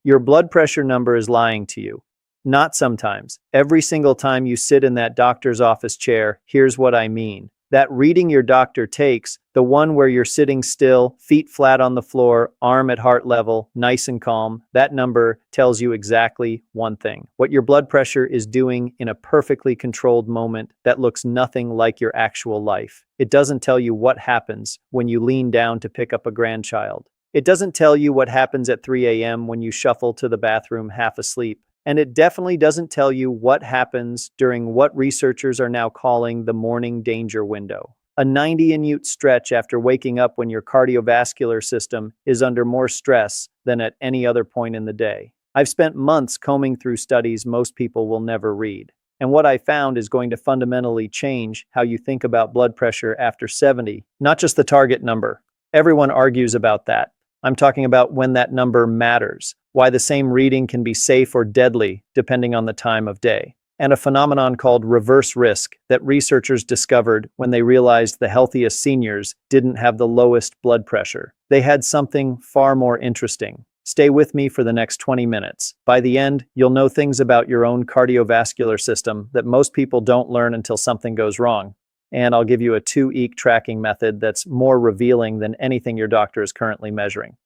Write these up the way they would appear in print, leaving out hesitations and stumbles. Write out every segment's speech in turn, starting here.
Your blood pressure number is lying to you. Not sometimes. Every single time you sit in that doctor's office chair, here's what I mean. That reading your doctor takes, the one where you're sitting still, feet flat on the floor, arm at heart level, nice and calm, that number tells you exactly one thing. What your blood pressure is doing in a perfectly controlled moment that looks nothing like your actual life. It doesn't tell you what happens when you lean down to pick up a grandchild. It doesn't tell you what happens at 3 a.m. when you shuffle to the bathroom half asleep. And it definitely doesn't tell you what happens during what researchers are now calling the morning danger window. A 90-minute stretch after waking up when your cardiovascular system is under more stress than at any other point in the day. I've spent months combing through studies most people will never read. And what I found is going to fundamentally change how you think about blood pressure after 70, not just the target number. Everyone argues about that. I'm talking about when that number matters, why the same reading can be safe or deadly depending on the time of day, and a phenomenon called reverse risk that researchers discovered when they realized the healthiest seniors didn't have the lowest blood pressure. They had something far more interesting. Stay with me for the next 20 minutes. By the end, you'll know things about your own cardiovascular system that most people don't learn until something goes wrong. And I'll give you a 2-week tracking method that's more revealing than anything your doctor is currently measuring.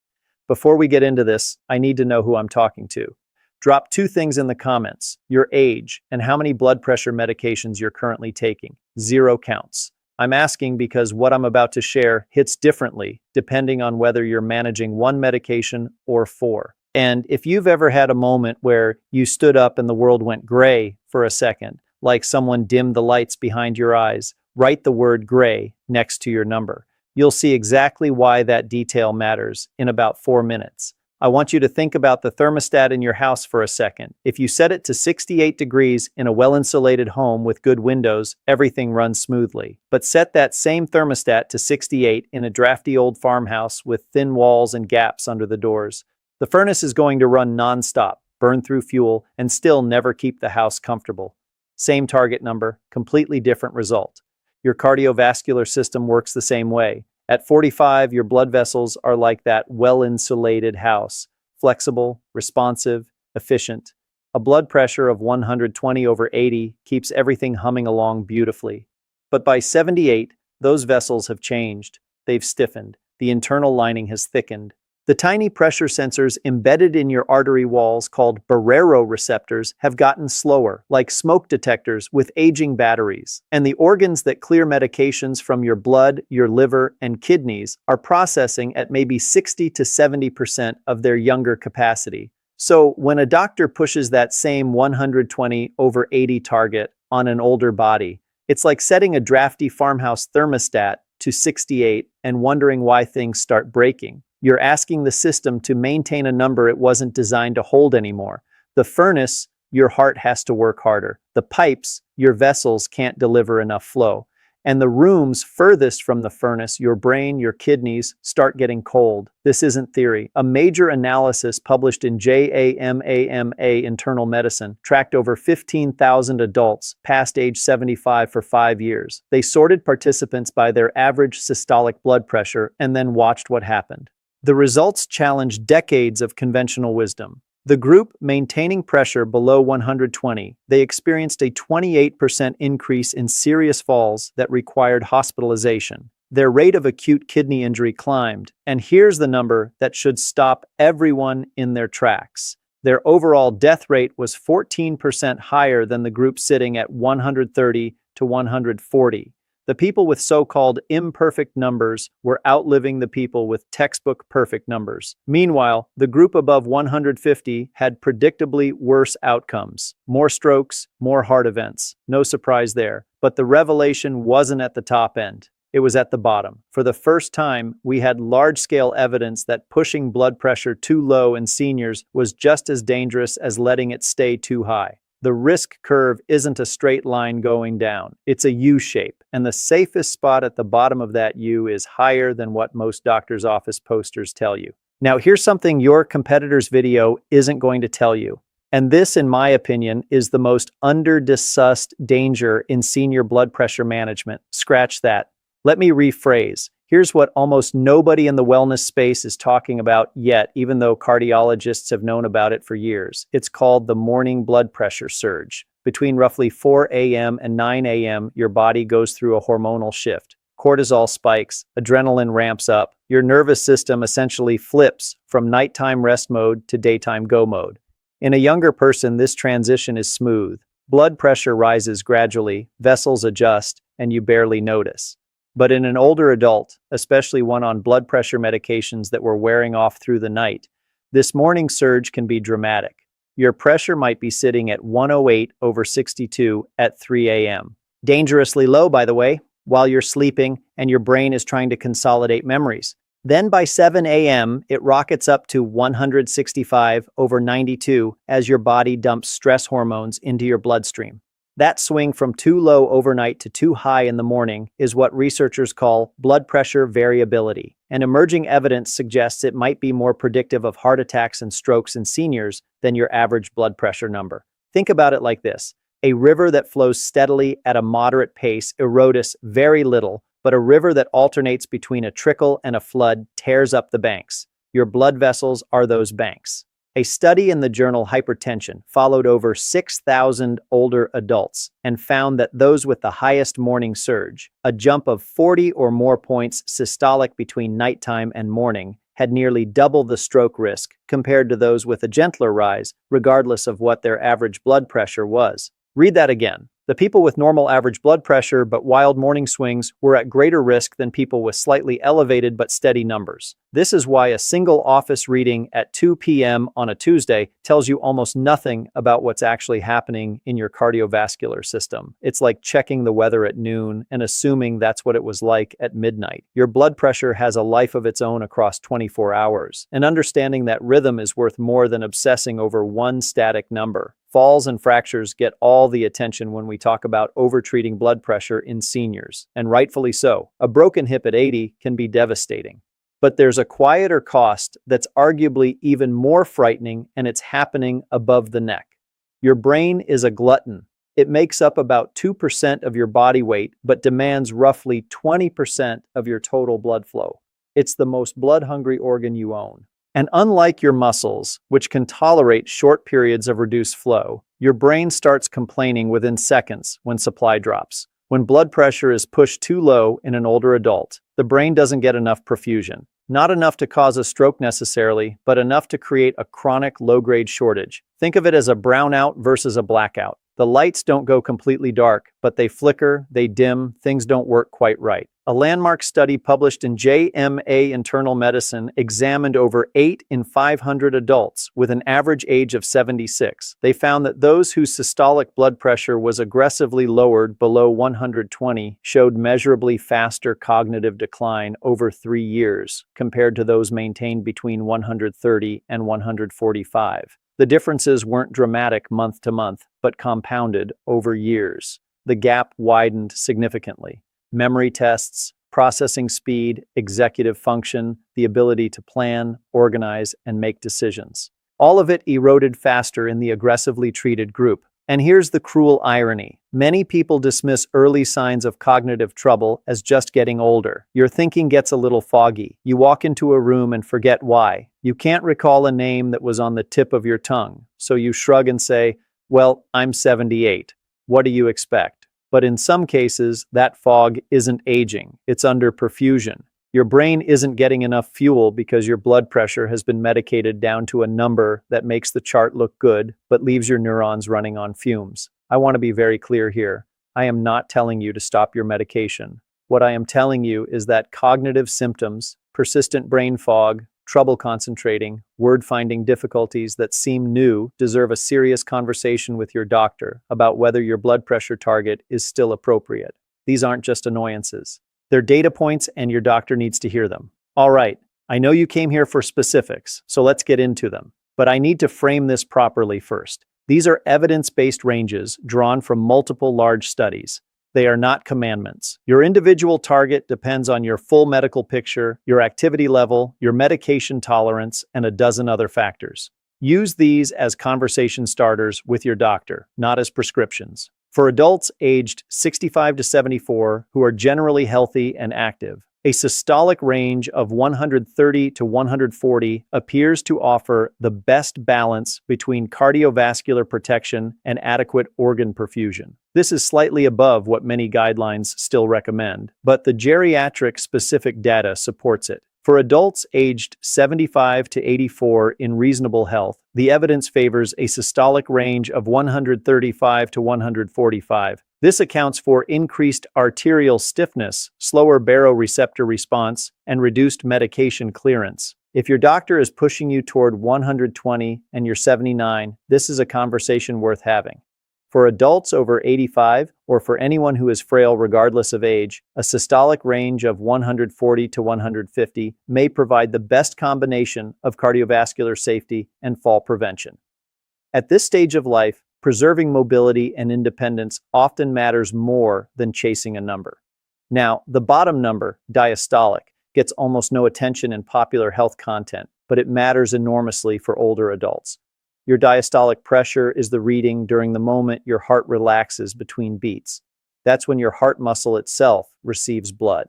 Before we get into this, I need to know who I'm talking to. Drop 2 things in the comments: your age and how many blood pressure medications you're currently taking. 0 counts. I'm asking because what I'm about to share hits differently depending on whether you're managing 1 medication or 4. And if you've ever had a moment where you stood up and the world went gray for a second, like someone dimmed the lights behind your eyes, write the word gray next to your number. You'll see exactly why that detail matters in about 4 minutes. I want you to think about the thermostat in your house for a second. If you set it to 68 degrees in a well-insulated home with good windows, everything runs smoothly. But set that same thermostat to 68 in a drafty old farmhouse with thin walls and gaps under the doors. The furnace is going to run non-stop, burn through fuel, and still never keep the house comfortable. Same target number, completely different result. Your cardiovascular system works the same way. At 45, your blood vessels are like that well-insulated house, flexible, responsive, efficient. A blood pressure of 120/80 keeps everything humming along beautifully. But by 78, those vessels have changed. They've stiffened. The internal lining has thickened. The tiny pressure sensors embedded in your artery walls, called baroreceptors, have gotten slower, like smoke detectors with aging batteries. And the organs that clear medications from your blood, your liver, and kidneys are processing at maybe 60 to 70% of their younger capacity. So when a doctor pushes that same 120/80 target on an older body, it's like setting a drafty farmhouse thermostat to 68 and wondering why things start breaking. You're asking the system to maintain a number it wasn't designed to hold anymore. The furnace, your heart has to work harder. The pipes, your vessels can't deliver enough flow. And the rooms furthest from the furnace, your brain, your kidneys, start getting cold. This isn't theory. A major analysis published in JAMA Internal Medicine tracked over 15,000 adults past age 75 for 5 years. They sorted participants by their average systolic blood pressure and then watched what happened. The results challenged decades of conventional wisdom. The group maintaining pressure below 120, they experienced a 28% increase in serious falls that required hospitalization. Their rate of acute kidney injury climbed, and here's the number that should stop everyone in their tracks. Their overall death rate was 14% higher than the group sitting at 130 to 140. The people with so-called imperfect numbers were outliving the people with textbook perfect numbers. Meanwhile, the group above 150 had predictably worse outcomes. More strokes, more heart events. No surprise there. But the revelation wasn't at the top end. It was at the bottom. For the first time, we had large-scale evidence that pushing blood pressure too low in seniors was just as dangerous as letting it stay too high. The risk curve isn't a straight line going down. It's a U shape, and the safest spot at the bottom of that U is higher than what most doctor's office posters tell you. Now, here's something your competitor's video isn't going to tell you. And this, in my opinion, is the most under-discussed danger in senior blood pressure management. Scratch that. Let me rephrase. Here's what almost nobody in the wellness space is talking about yet, even though cardiologists have known about it for years. It's called the morning blood pressure surge. Between roughly 4 a.m. and 9 a.m., your body goes through a hormonal shift. Cortisol spikes, adrenaline ramps up. Your nervous system essentially flips from nighttime rest mode to daytime go mode. In a younger person, this transition is smooth. Blood pressure rises gradually, vessels adjust, and you barely notice. But in an older adult, especially one on blood pressure medications that were wearing off through the night, this morning surge can be dramatic. Your pressure might be sitting at 108/62 at 3 a.m. Dangerously low, by the way, while you're sleeping and your brain is trying to consolidate memories. Then by 7 a.m., it rockets up to 165/92 as your body dumps stress hormones into your bloodstream. That swing from too low overnight to too high in the morning is what researchers call blood pressure variability, and emerging evidence suggests it might be more predictive of heart attacks and strokes in seniors than your average blood pressure number. Think about it like this: a river that flows steadily at a moderate pace erodes very little, but a river that alternates between a trickle and a flood tears up the banks. Your blood vessels are those banks. A study in the journal Hypertension followed over 6,000 older adults and found that those with the highest morning surge, a jump of 40 or more points systolic between nighttime and morning, had nearly double the stroke risk compared to those with a gentler rise, regardless of what their average blood pressure was. Read that again. The people with normal average blood pressure but wild morning swings were at greater risk than people with slightly elevated but steady numbers. This is why a single office reading at 2 p.m. on a Tuesday tells you almost nothing about what's actually happening in your cardiovascular system. It's like checking the weather at noon and assuming that's what it was like at midnight. Your blood pressure has a life of its own across 24 hours, and understanding that rhythm is worth more than obsessing over one static number. Falls and fractures get all the attention when we talk about overtreating blood pressure in seniors, and rightfully so. A broken hip at 80 can be devastating. But there's a quieter cost that's arguably even more frightening, and it's happening above the neck. Your brain is a glutton. It makes up about 2% of your body weight, but demands roughly 20% of your total blood flow. It's the most blood-hungry organ you own. And unlike your muscles, which can tolerate short periods of reduced flow, your brain starts complaining within seconds when supply drops. When blood pressure is pushed too low in an older adult, the brain doesn't get enough perfusion. Not enough to cause a stroke necessarily, but enough to create a chronic low-grade shortage. Think of it as a brownout versus a blackout. The lights don't go completely dark, but they flicker, they dim, things don't work quite right. A landmark study published in JMA Internal Medicine examined over 8 in 500 adults with an average age of 76. They found that those whose systolic blood pressure was aggressively lowered below 120 showed measurably faster cognitive decline over 3 years compared to those maintained between 130 and 145. The differences weren't dramatic month to month, but compounded over years. The gap widened significantly. Memory tests, processing speed, executive function, the ability to plan, organize, and make decisions. All of it eroded faster in the aggressively treated group. And here's the cruel irony. Many people dismiss early signs of cognitive trouble as just getting older. Your thinking gets a little foggy. You walk into a room and forget why. You can't recall a name that was on the tip of your tongue. So you shrug and say, "Well, I'm 78. What do you expect?" But in some cases, that fog isn't aging, it's under perfusion. Your brain isn't getting enough fuel because your blood pressure has been medicated down to a number that makes the chart look good, but leaves your neurons running on fumes. I want to be very clear here. I am not telling you to stop your medication. What I am telling you is that cognitive symptoms, persistent brain fog, trouble concentrating, word-finding difficulties that seem new deserve a serious conversation with your doctor about whether your blood pressure target is still appropriate. These aren't just annoyances. They're data points and your doctor needs to hear them. All right, I know you came here for specifics, so let's get into them. But I need to frame this properly first. These are evidence-based ranges drawn from multiple large studies. They are not commandments. Your individual target depends on your full medical picture, your activity level, your medication tolerance, and a dozen other factors. Use these as conversation starters with your doctor, not as prescriptions. For adults aged 65 to 74 who are generally healthy and active, A systolic range of 130 to 140 appears to offer the best balance between cardiovascular protection and adequate organ perfusion. This is slightly above what many guidelines still recommend, but the geriatric-specific data supports it. For adults aged 75 to 84 in reasonable health, the evidence favors a systolic range of 135 to 145. This accounts for increased arterial stiffness, slower baroreceptor response, and reduced medication clearance. If your doctor is pushing you toward 120 and you're 79, this is a conversation worth having. For adults over 85, or for anyone who is frail regardless of age, a systolic range of 140 to 150 may provide the best combination of cardiovascular safety and fall prevention. At this stage of life, preserving mobility and independence often matters more than chasing a number. Now, the bottom number, diastolic, gets almost no attention in popular health content, but it matters enormously for older adults. Your diastolic pressure is the reading during the moment your heart relaxes between beats. That's when your heart muscle itself receives blood.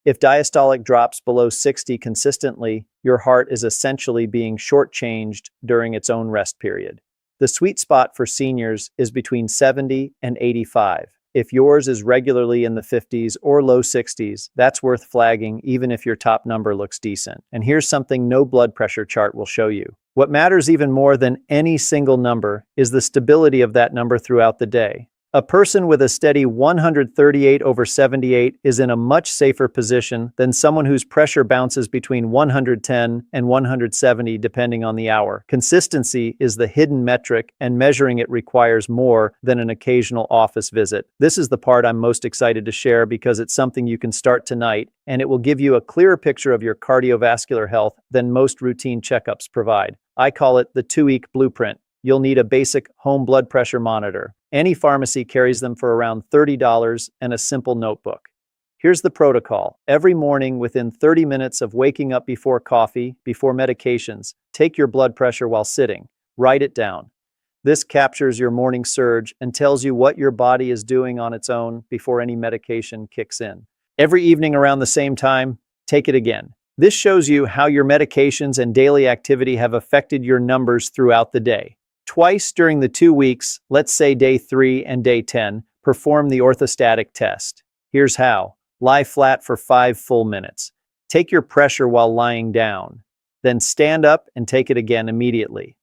If diastolic drops below 60 consistently, your heart is essentially being shortchanged during its own rest period. The sweet spot for seniors is between 70 and 85. If yours is regularly in the 50s or low 60s, that's worth flagging even if your top number looks decent. And here's something no blood pressure chart will show you. What matters even more than any single number is the stability of that number throughout the day. A person with a steady 138/78 is in a much safer position than someone whose pressure bounces between 110 and 170 depending on the hour. Consistency is the hidden metric, and measuring it requires more than an occasional office visit. This is the part I'm most excited to share because it's something you can start tonight, and it will give you a clearer picture of your cardiovascular health than most routine checkups provide. I call it the 2-week blueprint. You'll need a basic home blood pressure monitor. Any pharmacy carries them for around $30 and a simple notebook. Here's the protocol. Every morning, within 30 minutes of waking up before coffee, before medications, take your blood pressure while sitting. Write it down. This captures your morning surge and tells you what your body is doing on its own before any medication kicks in. Every evening around the same time, take it again. This shows you how your medications and daily activity have affected your numbers throughout the day. Twice during the 2 weeks, let's say day 3 and day 10, perform the orthostatic test. Here's how. Lie flat for 5 full minutes. Take your pressure while lying down. Then stand up and take it again immediately.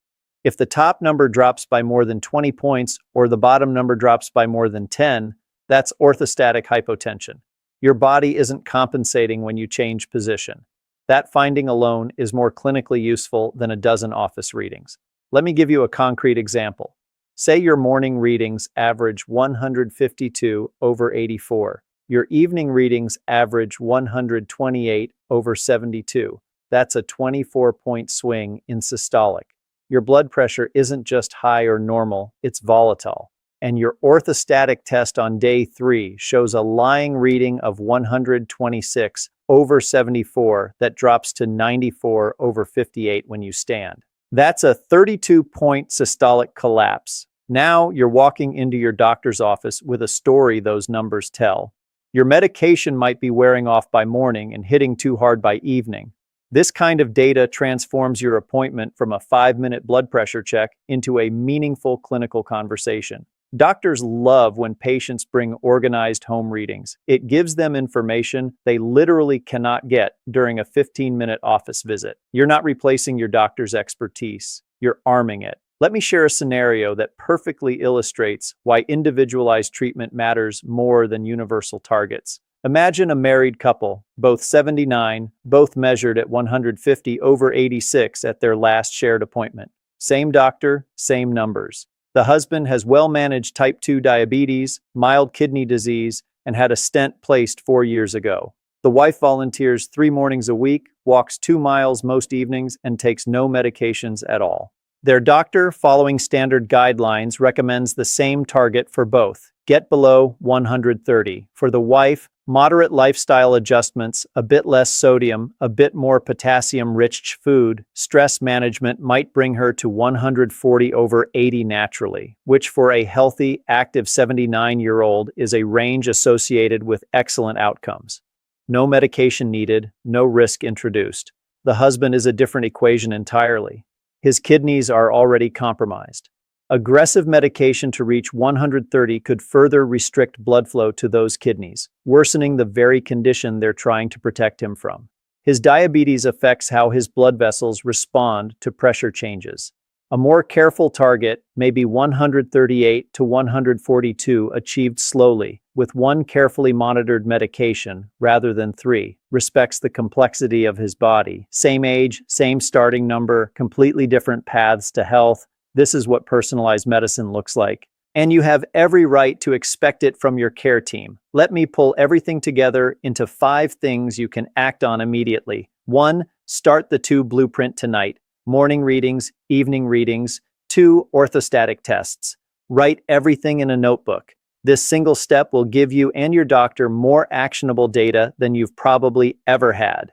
If the top number drops by more than 20 points or the bottom number drops by more than 10, that's orthostatic hypotension. Your body isn't compensating when you change position. That finding alone is more clinically useful than a dozen office readings. Let me give you a concrete example. Say your morning readings average 152/84. Your evening readings average 128/72. That's a 24-point swing in systolic. Your blood pressure isn't just high or normal, it's volatile. And your orthostatic test on day 3 shows a lying reading of 126/74 that drops to 94/58 when you stand. That's a 32-point systolic collapse. Now you're walking into your doctor's office with a story those numbers tell. Your medication might be wearing off by morning and hitting too hard by evening. This kind of data transforms your appointment from a 5-minute blood pressure check into a meaningful clinical conversation. Doctors love when patients bring organized home readings. It gives them information they literally cannot get during a 15-minute office visit. You're not replacing your doctor's expertise. You're arming it. Let me share a scenario that perfectly illustrates why individualized treatment matters more than universal targets. Imagine a married couple, both 79, both measured at 150/86 at their last shared appointment. Same doctor, same numbers. The husband has well-managed type 2 diabetes, mild kidney disease, and had a stent placed 4 years ago. The wife volunteers 3 mornings a week, walks 2 miles most evenings, and takes no medications at all. Their doctor, following standard guidelines, recommends the same target for both. Get below 130. For the wife, moderate lifestyle adjustments, a bit less sodium, a bit more potassium-rich food, stress management might bring her to 140/80 naturally, which for a healthy, active 79-year-old is a range associated with excellent outcomes. No medication needed, no risk introduced. The husband is a different equation entirely. His kidneys are already compromised. Aggressive medication to reach 130 could further restrict blood flow to those kidneys, worsening the very condition they're trying to protect him from. His diabetes affects how his blood vessels respond to pressure changes. A more careful target may be 138 to 142 achieved slowly, with one carefully monitored medication rather than three, respects the complexity of his body. Same age, same starting number, completely different paths to health. This is what personalized medicine looks like. And you have every right to expect it from your care team. Let me pull everything together into 5 things you can act on immediately. 1. Start the 2 blueprint tonight. Morning readings, evening readings. 2. Orthostatic tests. Write everything in a notebook. This single step will give you and your doctor more actionable data than you've probably ever had.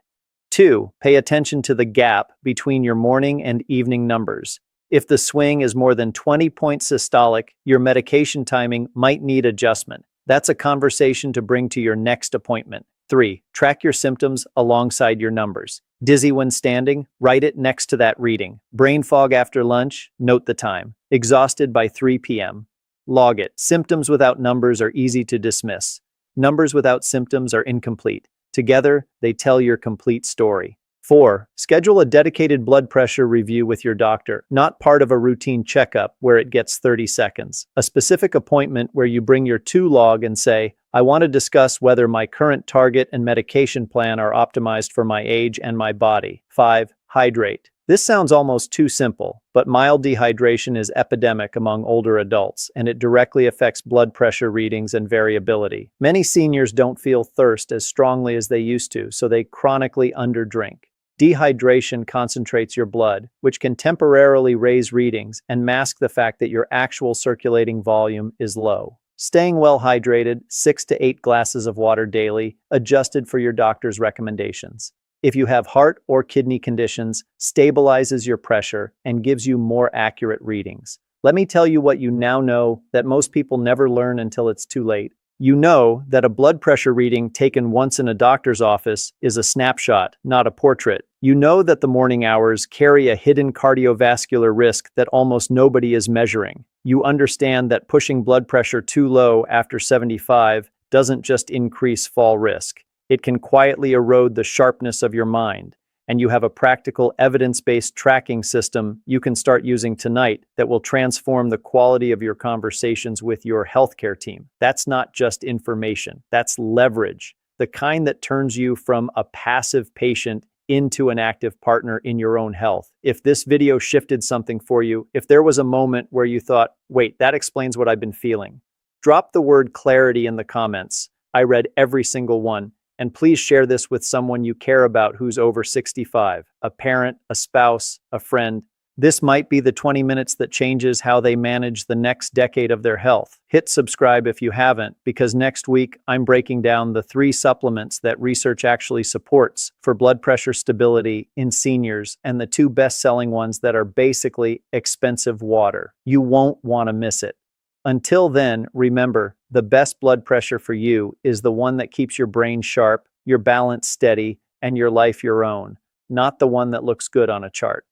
2. Pay attention to the gap between your morning and evening numbers. If the swing is more than 20 points systolic, your medication timing might need adjustment. That's a conversation to bring to your next appointment. 3. Track your symptoms alongside your numbers. Dizzy when standing? Write it next to that reading. Brain fog after lunch? Note the time. Exhausted by 3 p.m. Log it. Symptoms without numbers are easy to dismiss. Numbers without symptoms are incomplete. Together, they tell your complete story. 4. Schedule a dedicated blood pressure review with your doctor, not part of a routine checkup where it gets 30 seconds. A specific appointment where you bring your 2 log and say, I want to discuss whether my current target and medication plan are optimized for my age and my body. 5. Hydrate. This sounds almost too simple, but mild dehydration is epidemic among older adults, and it directly affects blood pressure readings and variability. Many seniors don't feel thirst as strongly as they used to, so they chronically underdrink. Dehydration concentrates your blood, which can temporarily raise readings and mask the fact that your actual circulating volume is low. Staying well hydrated, 6 to 8 glasses of water daily, adjusted for your doctor's recommendations. If you have heart or kidney conditions, stabilizes your pressure and gives you more accurate readings. Let me tell you what you now know that most people never learn until it's too late. You know that a blood pressure reading taken once in a doctor's office is a snapshot, not a portrait. You know that the morning hours carry a hidden cardiovascular risk that almost nobody is measuring. You understand that pushing blood pressure too low after 75 doesn't just increase fall risk. It can quietly erode the sharpness of your mind. And you have a practical, evidence-based tracking system you can start using tonight that will transform the quality of your conversations with your healthcare team. That's not just information, that's leverage, the kind that turns you from a passive patient into an active partner in your own health. If this video shifted something for you, if there was a moment where you thought, wait, that explains what I've been feeling, drop the word clarity in the comments. I read every single one. And please share this with someone you care about who's over 65, a parent, a spouse, a friend. This might be the 20 minutes that changes how they manage the next decade of their health. Hit subscribe if you haven't, because next week I'm breaking down the 3 supplements that research actually supports for blood pressure stability in seniors and the 2 best-selling ones that are basically expensive water. You won't want to miss it. Until then, remember, the best blood pressure for you is the one that keeps your brain sharp, your balance steady, and your life your own, not the one that looks good on a chart.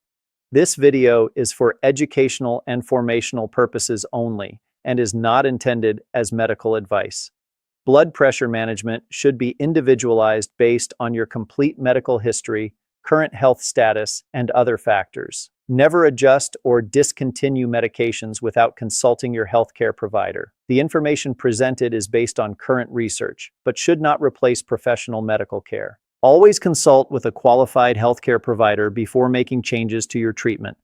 This video is for educational and formational purposes only and is not intended as medical advice. Blood pressure management should be individualized based on your complete medical history, current health status, and other factors. Never adjust or discontinue medications without consulting your healthcare provider. The information presented is based on current research, but should not replace professional medical care. Always consult with a qualified healthcare provider before making changes to your treatment.